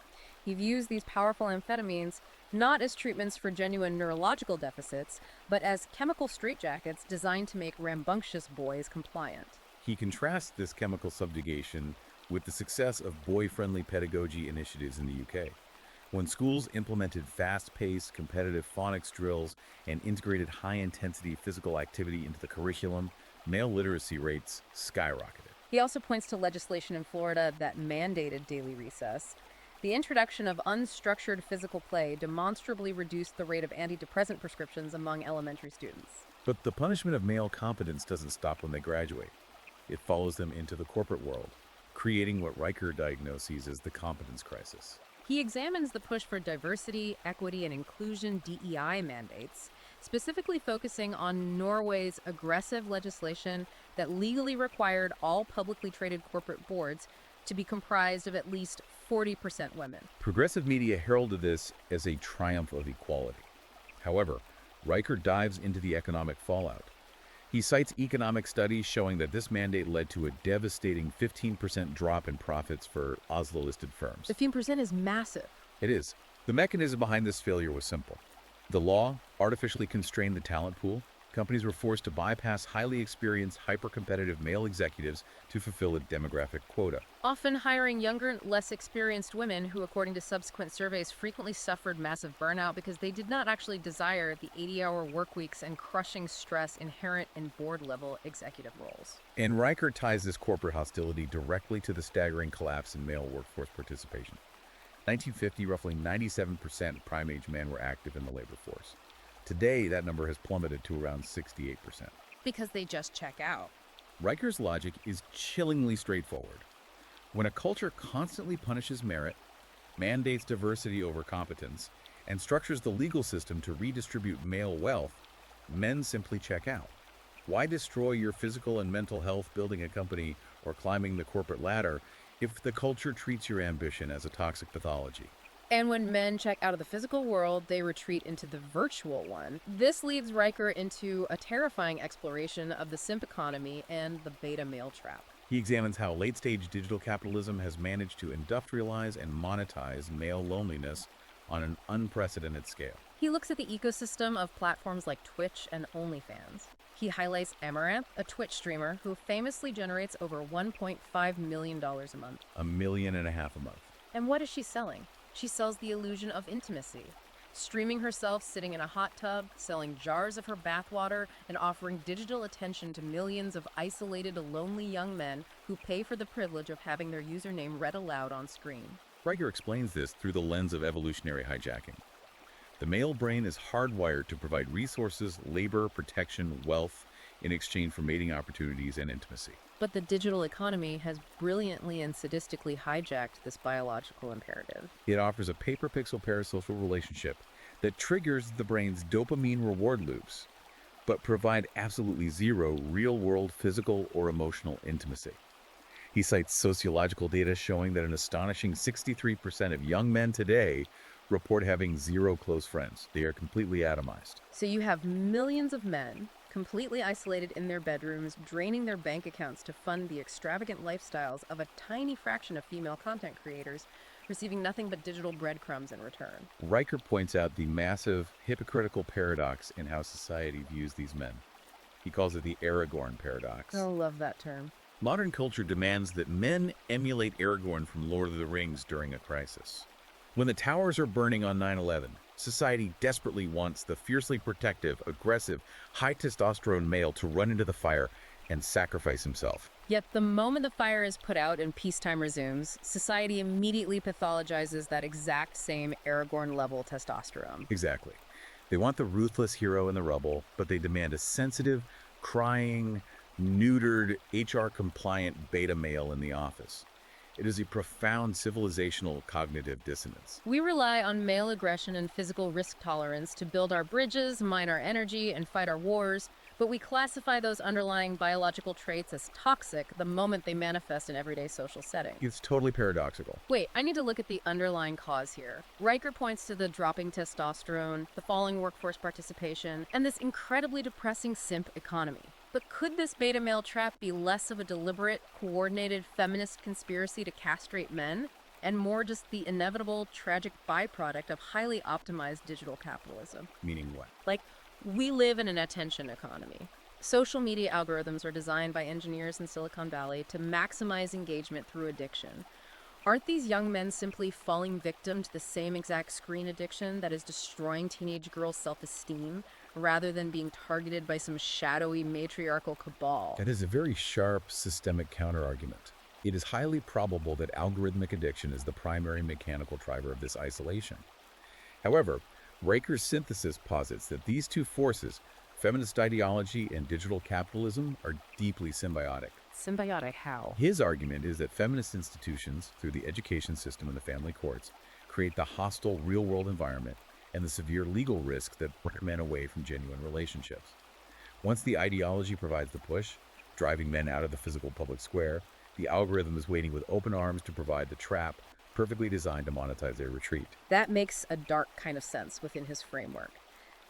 He views these powerful amphetamines not as treatments for genuine neurological deficits, but as chemical straitjackets designed to make rambunctious boys compliant. He contrasts this chemical subjugation with the success of boy-friendly pedagogy initiatives in the UK. When schools implemented fast-paced, competitive phonics drills and integrated high-intensity physical activity into the curriculum, male literacy rates skyrocketed. He also points to legislation in Florida that mandated daily recess. The introduction of unstructured physical play demonstrably reduced the rate of antidepressant prescriptions among elementary students. But the punishment of male competence doesn't stop when they graduate. It follows them into the corporate world, creating what Riker diagnoses as the competence crisis. He examines the push for diversity, equity, and inclusion DEI mandates, specifically focusing on Norway's aggressive legislation that legally required all publicly traded corporate boards to be comprised of at least 40% women. Progressive media heralded this as a triumph of equality. However, Riker dives into the economic fallout. He cites economic studies showing that this mandate led to a devastating 15% drop in profits for Oslo-listed firms. 15% is massive. It is. The mechanism behind this failure was simple. The law artificially constrained the talent pool. Companies were forced to bypass highly experienced, hyper-competitive male executives to fulfill a demographic quota. Often hiring younger, less experienced women who, according to subsequent surveys, frequently suffered massive burnout because they did not actually desire the 80-hour work weeks and crushing stress inherent in board-level executive roles. And Riker ties this corporate hostility directly to the staggering collapse in male workforce participation. 1950, roughly 97% of prime-age men were active in the labor force. Today, that number has plummeted to around 68%. Because they just check out. Riker's logic is chillingly straightforward. When a culture constantly punishes merit, mandates diversity over competence, and structures the legal system to redistribute male wealth, men simply check out. Why destroy your physical and mental health building a company or climbing the corporate ladder if the culture treats your ambition as a toxic pathology? And when men check out of the physical world, they retreat into the virtual one. This leads Riker into a terrifying exploration of the simp economy and the beta male trap. He examines how late-stage digital capitalism has managed to industrialize and monetize male loneliness on an unprecedented scale. He looks at the ecosystem of platforms like Twitch and OnlyFans. He highlights Amaranth, a Twitch streamer who famously generates over $1.5 million a month. $1.5 million a month. And what is she selling? She sells the illusion of intimacy. streaming herself sitting in a hot tub, selling jars of her bathwater, and offering digital attention to millions of isolated, lonely young men who pay for the privilege of having their username read aloud on screen. Riker explains this through the lens of evolutionary hijacking. The male brain is hardwired to provide resources, labor, protection, wealth in exchange for mating opportunities and intimacy. But the digital economy has brilliantly and sadistically hijacked this biological imperative. It offers a paper-pixel parasocial relationship that triggers the brain's dopamine reward loops, but provide absolutely zero real-world physical or emotional intimacy. He cites sociological data showing that an astonishing 63% of young men today report having zero close friends. They are completely atomized. So you have millions of men completely isolated in their bedrooms, draining their bank accounts to fund the extravagant lifestyles of a tiny fraction of female content creators, receiving nothing but digital breadcrumbs in return. Riker points out the massive hypocritical paradox in how society views these men. He calls it the Aragorn paradox. I love that term. Modern culture demands that men emulate Aragorn from Lord of the Rings during a crisis. When the towers are burning on 9/11, society desperately wants the fiercely protective, aggressive, high testosterone male to run into the fire and sacrifice himself. Yet the moment the fire is put out and peacetime resumes, society immediately pathologizes that exact same Aragorn-level testosterone. Exactly. They want the ruthless hero in the rubble, but they demand a sensitive, crying, neutered, HR-compliant beta male in the office. It is a profound civilizational cognitive dissonance. We rely on male aggression and physical risk tolerance to build our bridges, mine our energy, and fight our wars, but we classify those underlying biological traits as toxic the moment they manifest in everyday social settings. It's totally paradoxical. Wait, I need to look at the underlying cause here. Riker points to the dropping testosterone, the falling workforce participation, and this incredibly depressing simp economy. But could this beta male trap be less of a deliberate, coordinated feminist conspiracy to castrate men, and more just the inevitable, tragic byproduct of highly optimized digital capitalism? Meaning what? Like, we live in an attention economy. Social media algorithms are designed by engineers in Silicon Valley to maximize engagement through addiction. Aren't these young men simply falling victim to the same exact screen addiction that is destroying teenage girls' self-esteem, rather than being targeted by some shadowy matriarchal cabal? That is a very sharp, systemic counterargument. It is highly probable that algorithmic addiction is the primary mechanical driver of this isolation. However, Riker's synthesis posits that these two forces, feminist ideology and digital capitalism, are deeply symbiotic. Symbiotic how? His argument is that feminist institutions, through the education system and the family courts, create the hostile real-world environment and the severe legal risks that push men away from genuine relationships. Once the ideology provides the push, driving men out of the physical public square, the algorithm is waiting with open arms to provide the trap, perfectly designed to monetize their retreat. That makes a dark kind of sense within his framework.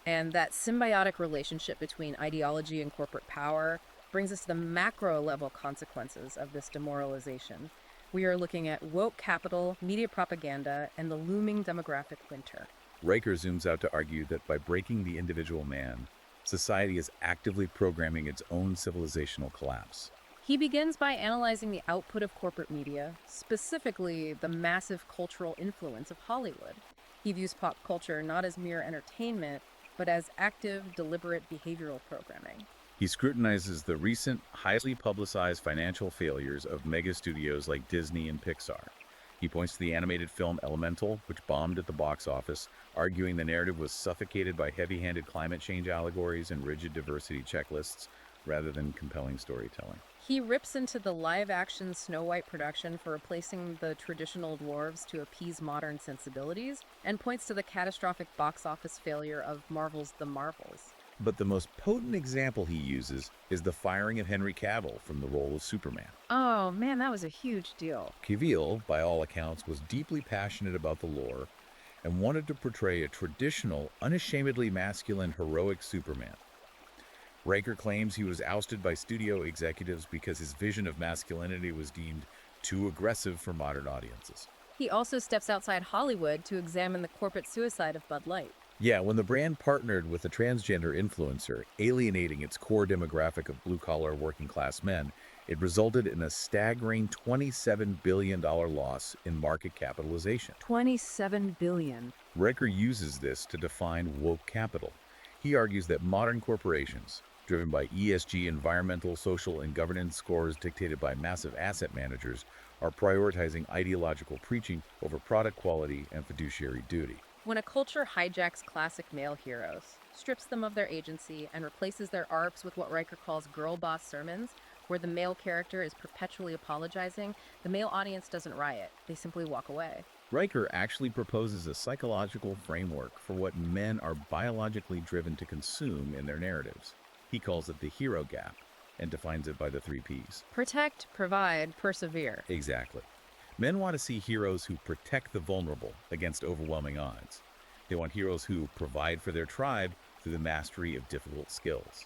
And that symbiotic relationship between ideology and corporate power brings us to the macro level consequences of this demoralization. We are looking at woke capital, media propaganda, and the looming demographic winter. Riker zooms out to argue that by breaking the individual man, society is actively programming its own civilizational collapse. He begins by analyzing the output of corporate media, specifically the massive cultural influence of Hollywood. He views pop culture not as mere entertainment, but as active, deliberate behavioral programming. He scrutinizes the recent, highly publicized financial failures of mega studios like Disney and Pixar. He points to the animated film Elemental, which bombed at the box office, arguing the narrative was suffocated by heavy-handed climate change allegories and rigid diversity checklists, rather than compelling storytelling. He rips into the live-action Snow White production for replacing the traditional dwarves to appease modern sensibilities, and points to the catastrophic box office failure of Marvel's The Marvels. But the most potent example he uses is the firing of Henry Cavill from the role of Superman. Oh man, that was a huge deal. Cavill, by all accounts, was deeply passionate about the lore and wanted to portray a traditional, unashamedly masculine, heroic Superman. Riker claims he was ousted by studio executives because his vision of masculinity was deemed too aggressive for modern audiences. He also steps outside Hollywood to examine the corporate suicide of Bud Light. Yeah, when the brand partnered with a transgender influencer, alienating its core demographic of blue-collar working-class men, It resulted in a staggering $27 billion loss in market capitalization. 27 billion. Riker uses this to define woke capital. He argues that modern corporations, driven by ESG, environmental, social, and governance scores dictated by massive asset managers, are prioritizing ideological preaching over product quality and fiduciary duty. When a culture hijacks classic male heroes, strips them of their agency, and replaces their arcs with what Riker calls girl boss sermons, where the male character is perpetually apologizing, the male audience doesn't riot. They simply walk away. Riker actually proposes a psychological framework for what men are biologically driven to consume in their narratives. He calls it the hero gap and defines it by the 3 Ps. Protect, provide, persevere. Exactly. Men want to see heroes who protect the vulnerable against overwhelming odds. They want heroes who provide for their tribe through the mastery of difficult skills.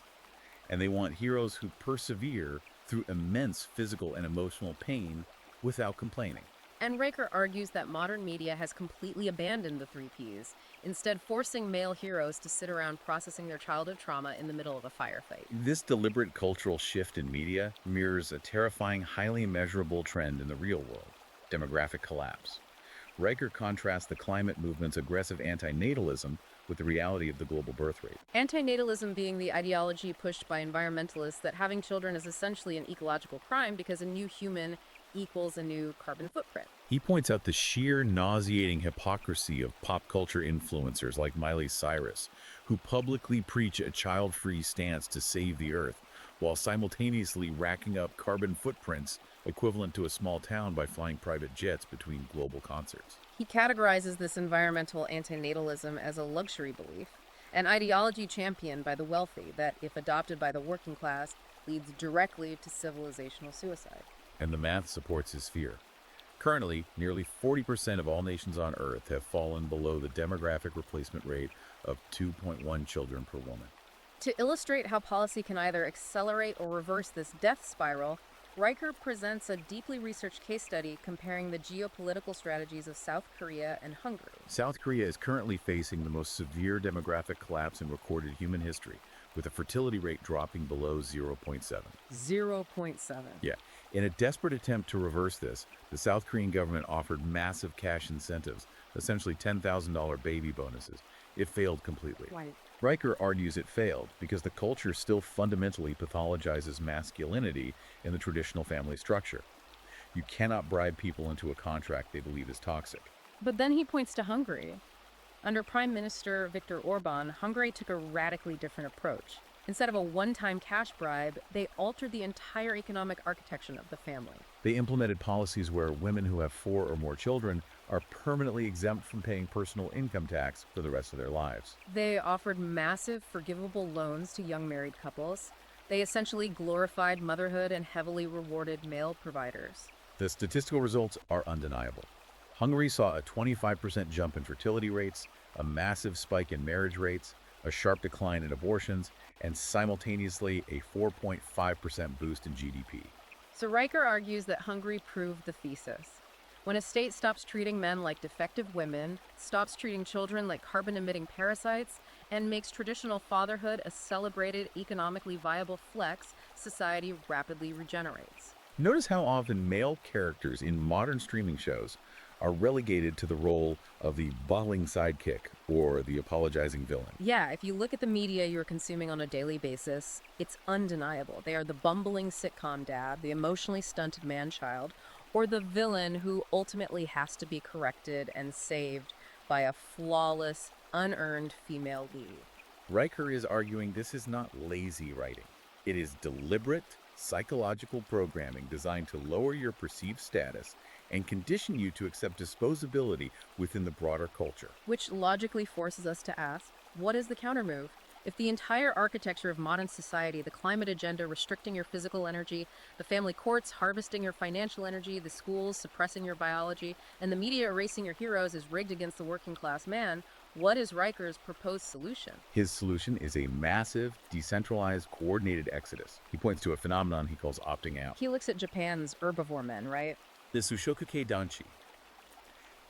And they want heroes who persevere through immense physical and emotional pain without complaining. And Riker argues that modern media has completely abandoned the 3 Ps, instead forcing male heroes to sit around processing their childhood trauma in the middle of a firefight. This deliberate cultural shift in media mirrors a terrifying, highly measurable trend in the real world: demographic collapse. Riker contrasts the climate movement's aggressive antinatalism with the reality of the global birth rate. Antinatalism being the ideology pushed by environmentalists that having children is essentially an ecological crime because a new human equals a new carbon footprint. He points out the sheer nauseating hypocrisy of pop culture influencers like Miley Cyrus, who publicly preach a child-free stance to save the Earth, while simultaneously racking up carbon footprints equivalent to a small town by flying private jets between global concerts. He categorizes this environmental antinatalism as a luxury belief, an ideology championed by the wealthy that, if adopted by the working class, leads directly to civilizational suicide. And the math supports his fear. Currently, nearly 40% of all nations on Earth have fallen below the demographic replacement rate of 2.1 children per woman. To illustrate how policy can either accelerate or reverse this death spiral, Riker presents a deeply researched case study comparing the geopolitical strategies of South Korea and Hungary. South Korea is currently facing the most severe demographic collapse in recorded human history, with a fertility rate dropping below 0.7. 0.7. Yeah. In a desperate attempt to reverse this, the South Korean government offered massive cash incentives, essentially $10,000 baby bonuses. It failed completely. Right. Riker argues it failed because the culture still fundamentally pathologizes masculinity in the traditional family structure. You cannot bribe people into a contract they believe is toxic. But then he points to Hungary. Under Prime Minister Viktor Orban, Hungary took a radically different approach. Instead of a one-time cash bribe, they altered the entire economic architecture of the family. They implemented policies where women who have 4 or more children are permanently exempt from paying personal income tax for the rest of their lives. They offered massive forgivable loans to young married couples. They essentially glorified motherhood and heavily rewarded male providers. The statistical results are undeniable. Hungary saw a 25% jump in fertility rates, a massive spike in marriage rates, a sharp decline in abortions, and simultaneously a 4.5% boost in GDP. So Riker argues that Hungary proved the thesis. When a state stops treating men like defective women, stops treating children like carbon-emitting parasites, and makes traditional fatherhood a celebrated, economically viable flex, society rapidly regenerates. Notice how often male characters in modern streaming shows are relegated to the role of the bottling sidekick or the apologizing villain. Yeah, if you look at the media you're consuming on a daily basis, it's undeniable. They are the bumbling sitcom dad, the emotionally stunted man-child, or the villain who ultimately has to be corrected and saved by a flawless, unearned female lead. Riker is arguing this is not lazy writing. It is deliberate, psychological programming designed to lower your perceived status and condition you to accept disposability within the broader culture. Which logically forces us to ask, what is the countermove? If the entire architecture of modern society, the climate agenda restricting your physical energy, the family courts harvesting your financial energy, the schools suppressing your biology, and the media erasing your heroes is rigged against the working class man, what is Riker's proposed solution? His solution is a massive, decentralized, coordinated exodus. He points to a phenomenon he calls opting out. He looks at Japan's herbivore men, right? The Sushokuke Danshi.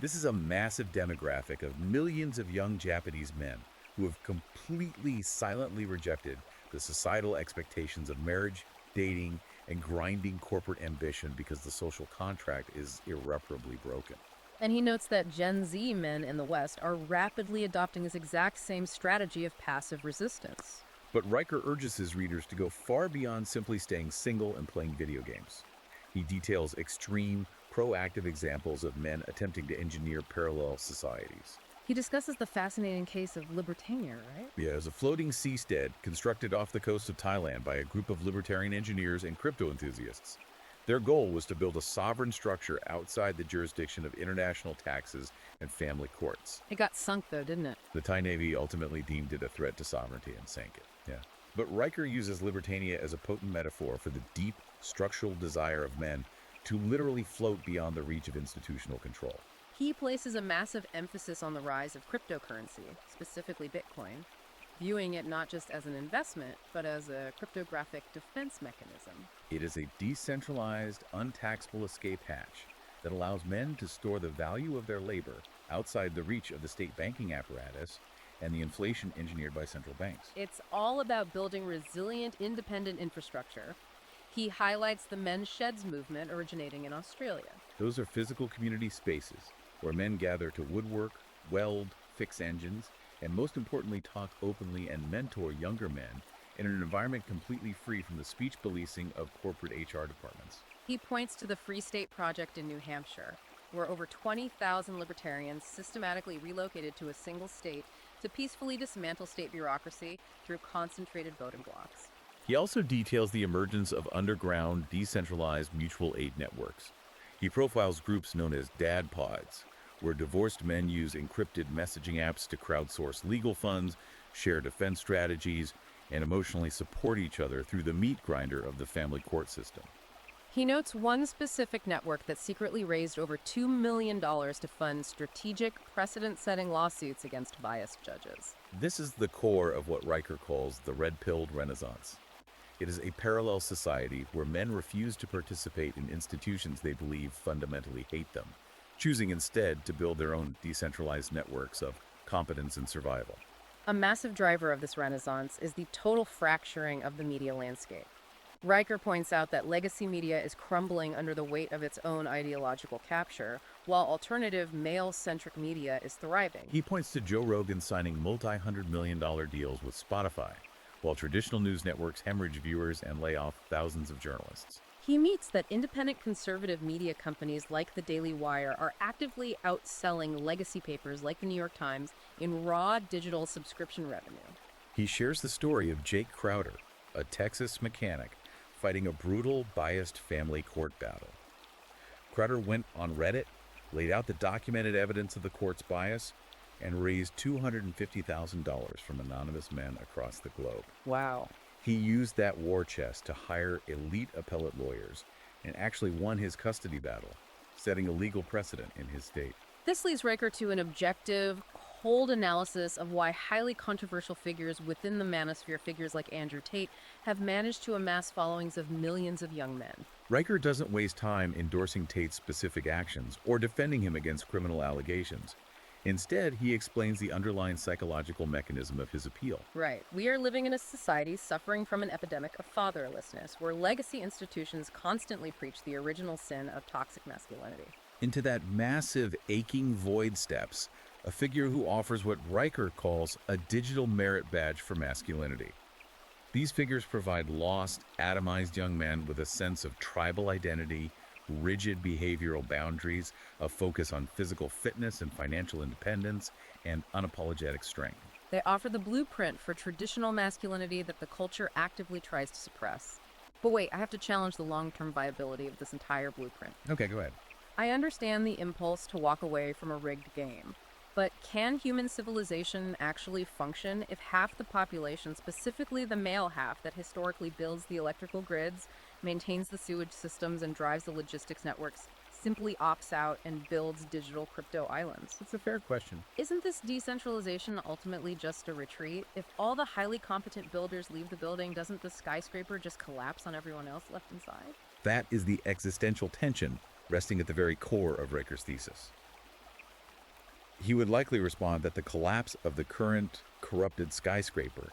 This is a massive demographic of millions of young Japanese men who have completely silently rejected the societal expectations of marriage, dating, and grinding corporate ambition because the social contract is irreparably broken. And he notes that Gen Z men in the West are rapidly adopting this exact same strategy of passive resistance. But Riker urges his readers to go far beyond simply staying single and playing video games. He details extreme, proactive examples of men attempting to engineer parallel societies. He discusses the fascinating case of Libertania, right? Yeah, as a floating seastead constructed off the coast of Thailand by a group of libertarian engineers and crypto enthusiasts. Their goal was to build a sovereign structure outside the jurisdiction of international taxes and family courts. It got sunk, though, didn't it? The Thai Navy ultimately deemed it a threat to sovereignty and sank it. Yeah. But Riker uses Libertania as a potent metaphor for the deep structural desire of men to literally float beyond the reach of institutional control. He places a massive emphasis on the rise of cryptocurrency, specifically Bitcoin, viewing it not just as an investment, but as a cryptographic defense mechanism. It is a decentralized, untaxable escape hatch that allows men to store the value of their labor outside the reach of the state banking apparatus and the inflation engineered by central banks. It's all about building resilient, independent infrastructure. He highlights the men's sheds movement originating in Australia. Those are physical community spaces where men gather to woodwork, weld, fix engines, and most importantly, talk openly and mentor younger men in an environment completely free from the speech policing of corporate HR departments. He points to the Free State Project in New Hampshire, where over 20,000 libertarians systematically relocated to a single state to peacefully dismantle state bureaucracy through concentrated voting blocks. He also details the emergence of underground, decentralized mutual aid networks. He profiles groups known as dad pods, where divorced men use encrypted messaging apps to crowdsource legal funds, share defense strategies, and emotionally support each other through the meat grinder of the family court system. He notes one specific network that secretly raised over $2 million to fund strategic, precedent-setting lawsuits against biased judges. This is the core of what Riker calls the red-pilled renaissance. It is a parallel society where men refuse to participate in institutions they believe fundamentally hate them, choosing instead to build their own decentralized networks of competence and survival. A massive driver of this renaissance is the total fracturing of the media landscape. Riker points out that legacy media is crumbling under the weight of its own ideological capture, while alternative male-centric media is thriving. He points to Joe Rogan signing multi-hundred-million-dollar deals with Spotify, while traditional news networks hemorrhage viewers and lay off thousands of journalists. He meets that independent conservative media companies like the Daily Wire are actively outselling legacy papers like the New York Times in raw digital subscription revenue. He shares the story of Jake Crowder, a Texas mechanic fighting a brutal, biased family court battle. Crowder went on Reddit, laid out the documented evidence of the court's bias, and raised $250,000 from anonymous men across the globe. Wow. He used that war chest to hire elite appellate lawyers and actually won his custody battle, setting a legal precedent in his state. This leads Riker to an objective, cold analysis of why highly controversial figures within the manosphere, figures like Andrew Tate, have managed to amass followings of millions of young men. Riker doesn't waste time endorsing Tate's specific actions or defending him against criminal allegations. Instead, he explains the underlying psychological mechanism of his appeal. Right. We are living in a society suffering from an epidemic of fatherlessness, where legacy institutions constantly preach the original sin of toxic masculinity. Into that massive, aching void steps a figure who offers what Riker calls a digital merit badge for masculinity. These figures provide lost, atomized young men with a sense of tribal identity, rigid behavioral boundaries, a focus on physical fitness and financial independence, and unapologetic strength. They offer the blueprint for traditional masculinity that the culture actively tries to suppress. But wait, I have to challenge the long-term viability of this entire blueprint. Okay, go ahead. I understand the impulse to walk away from a rigged game. But can human civilization actually function if half the population, specifically the male half that historically builds the electrical grids, maintains the sewage systems, and drives the logistics networks, simply opts out and builds digital crypto islands? That's a fair question. Isn't this decentralization ultimately just a retreat? If all the highly competent builders leave the building, doesn't the skyscraper just collapse on everyone else left inside? That is the existential tension resting at the very core of Riker's thesis. He would likely respond that the collapse of the current corrupted skyscraper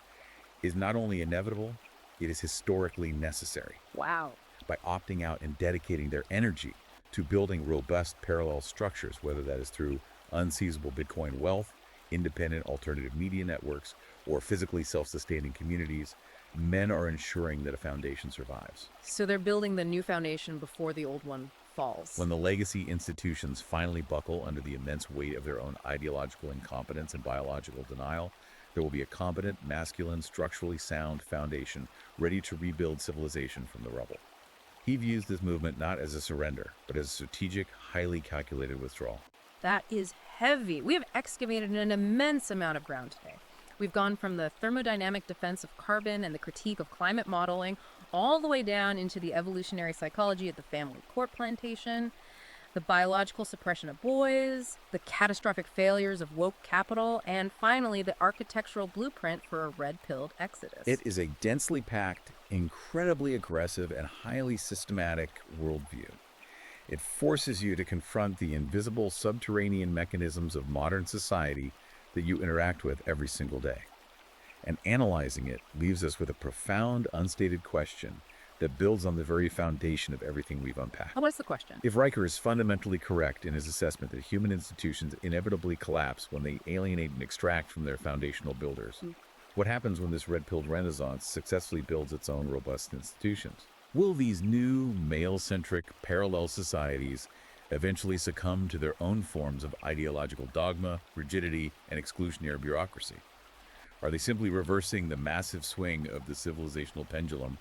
is not only inevitable, it is historically necessary. Wow. by opting out and dedicating their energy to building robust parallel structures, whether that is through unseizable Bitcoin wealth, independent alternative media networks, or physically self-sustaining communities. Men are ensuring that a foundation survives. So they're building the new foundation before the old one falls. When the legacy institutions finally buckle under the immense weight of their own ideological incompetence and biological denial, there will be a competent, masculine, structurally sound foundation ready to rebuild civilization from the rubble. He views this movement not as a surrender, but as a strategic, highly calculated withdrawal. That is heavy. We have excavated an immense amount of ground today. We've gone from the thermodynamic defense of carbon and the critique of climate modeling all the way down into the evolutionary psychology of the family court plantation, the biological suppression of boys, the catastrophic failures of woke capital, and finally the architectural blueprint for a red-pilled exodus. It is a densely packed, incredibly aggressive, and highly systematic worldview. It forces you to confront the invisible subterranean mechanisms of modern society that you interact with every single day. And analyzing it leaves us with a profound, unstated question that builds on the very foundation of everything we've unpacked. What's the question? If Riker is fundamentally correct in his assessment that human institutions inevitably collapse when they alienate and extract from their foundational builders, what happens when this red-pilled renaissance successfully builds its own robust institutions? Will these new, male-centric, parallel societies eventually succumb to their own forms of ideological dogma, rigidity, and exclusionary bureaucracy? Are they simply reversing the massive swing of the civilizational pendulum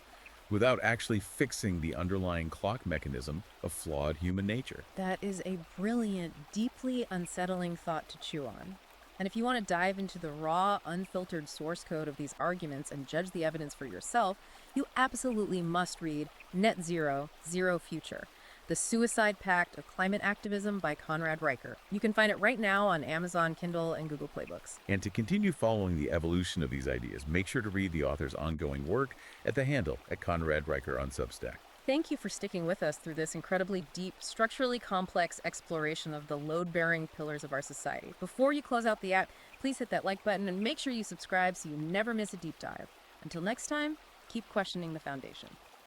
without actually fixing the underlying clock mechanism of flawed human nature? That is a brilliant, deeply unsettling thought to chew on. And if you want to dive into the raw, unfiltered source code of these arguments and judge the evidence for yourself, you absolutely must read Net Zero, Zero Future, The Suicide Pact of Climate Activism by Conrad Riker. You can find it right now on Amazon Kindle and Google Play Books. And to continue following the evolution of these ideas, make sure to read the author's ongoing work at the handle at Conrad Riker on Substack. Thank you for sticking with us through this incredibly deep, structurally complex exploration of the load-bearing pillars of our society. Before you close out the app, please hit that like button and make sure you subscribe so you never miss a deep dive. Until next time, keep questioning the foundation.